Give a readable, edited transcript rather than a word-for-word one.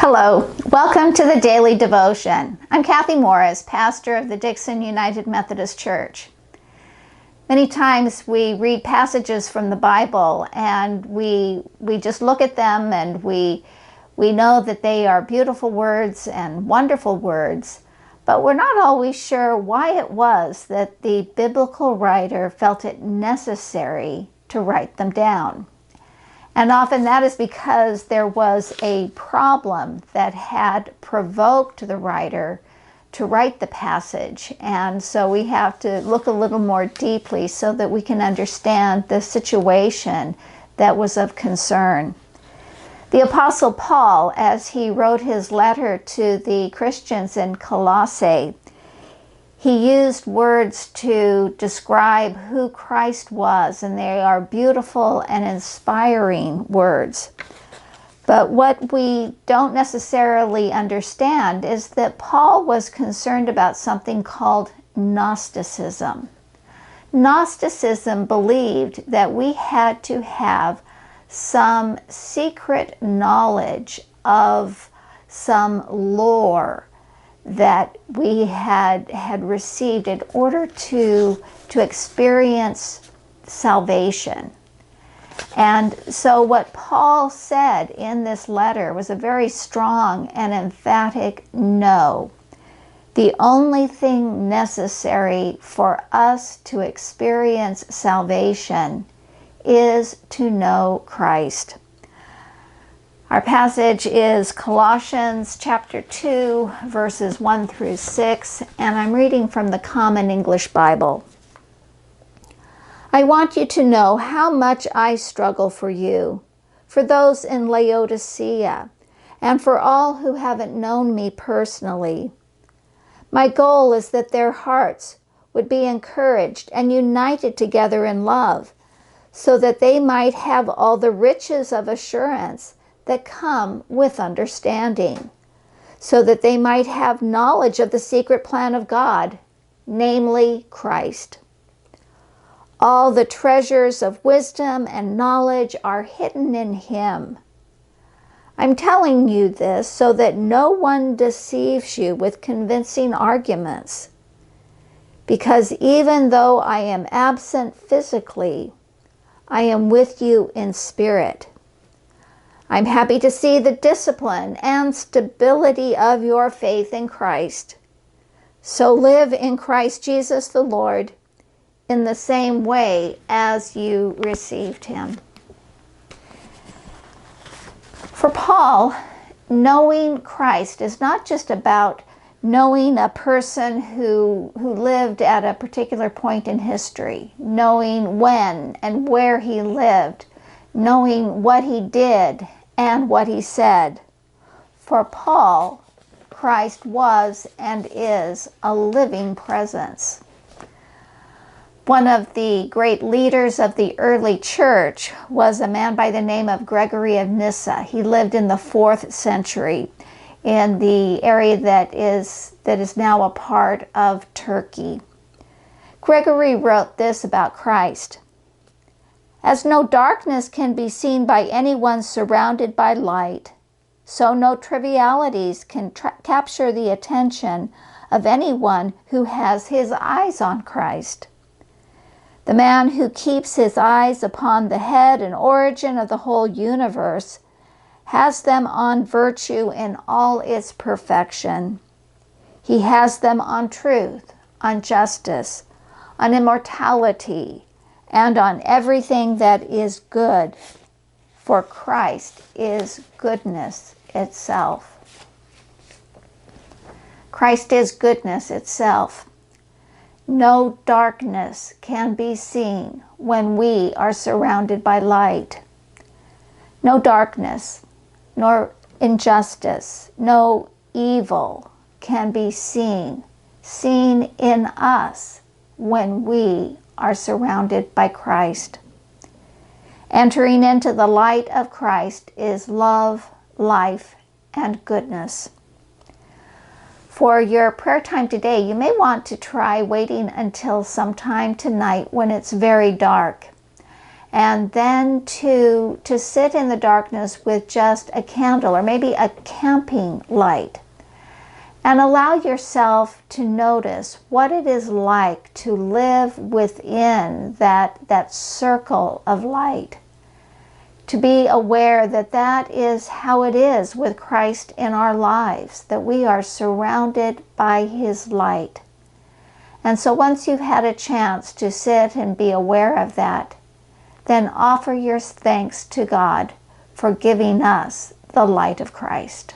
Hello, welcome to the Daily Devotion. I'm Kathy Morris, pastor of the Dixon United Methodist Church. Many times we read passages from the Bible and we just look at them and we know that they are beautiful words and wonderful words, but we're not always sure why it was that the biblical writer felt it necessary to write them down. And often that is because there was a problem that had provoked the writer to write the passage. And so we have to look a little more deeply so that we can understand the situation that was of concern. The Apostle Paul, as he wrote his letter to the Christians in Colossae, he used words to describe who Christ was, and they are beautiful and inspiring words. But what we don't necessarily understand is that Paul was concerned about something called Gnosticism. Gnosticism believed that we had to have some secret knowledge of some lore that we had received in order to experience salvation. And so what Paul said in this letter was a very strong and emphatic no. The only thing necessary for us to experience salvation is to know Christ. Our passage is Colossians chapter 2, verses 1 through 6, and I'm reading from the Common English Bible. I want you to know how much I struggle for you, for those in Laodicea, and for all who haven't known me personally. My goal is that their hearts would be encouraged and united together in love, so that they might have all the riches of assurance that come with understanding, so that they might have knowledge of the secret plan of God, namely Christ. All the treasures of wisdom and knowledge are hidden in Him. I'm telling you this so that no one deceives you with convincing arguments, because even though I am absent physically, I am with you in spirit. I'm happy to see the discipline and stability of your faith in Christ. So live in Christ Jesus the Lord in the same way as you received Him. For Paul, knowing Christ is not just about knowing a person who lived at a particular point in history, knowing when and where he lived, knowing what he did and what he said. For Paul, Christ was and is a living presence. One of the great leaders of the early church was a man by the name of Gregory of Nyssa. He lived in the 4th century in the area that is now a part of Turkey. Gregory wrote this about Christ. As no darkness can be seen by anyone surrounded by light, so no trivialities can capture the attention of anyone who has his eyes on Christ. The man who keeps his eyes upon the head and origin of the whole universe has them on virtue in all its perfection. He has them on truth, on justice, on immortality, and on everything that is good, for Christ is goodness itself. Christ is goodness itself. No darkness can be seen when we are surrounded by light. No darkness, nor injustice, no evil can be seen in us when we are surrounded by Christ. Entering into the light of Christ is love, life, and goodness. For your prayer time today, you may want to try waiting until sometime tonight when it's very dark. And then to sit in the darkness with just a candle or maybe a camping light, and allow yourself to notice what it is like to live within that circle of light. To be aware that that is how it is with Christ in our lives, that we are surrounded by His light. And so once you've had a chance to sit and be aware of that, then offer your thanks to God for giving us the light of Christ.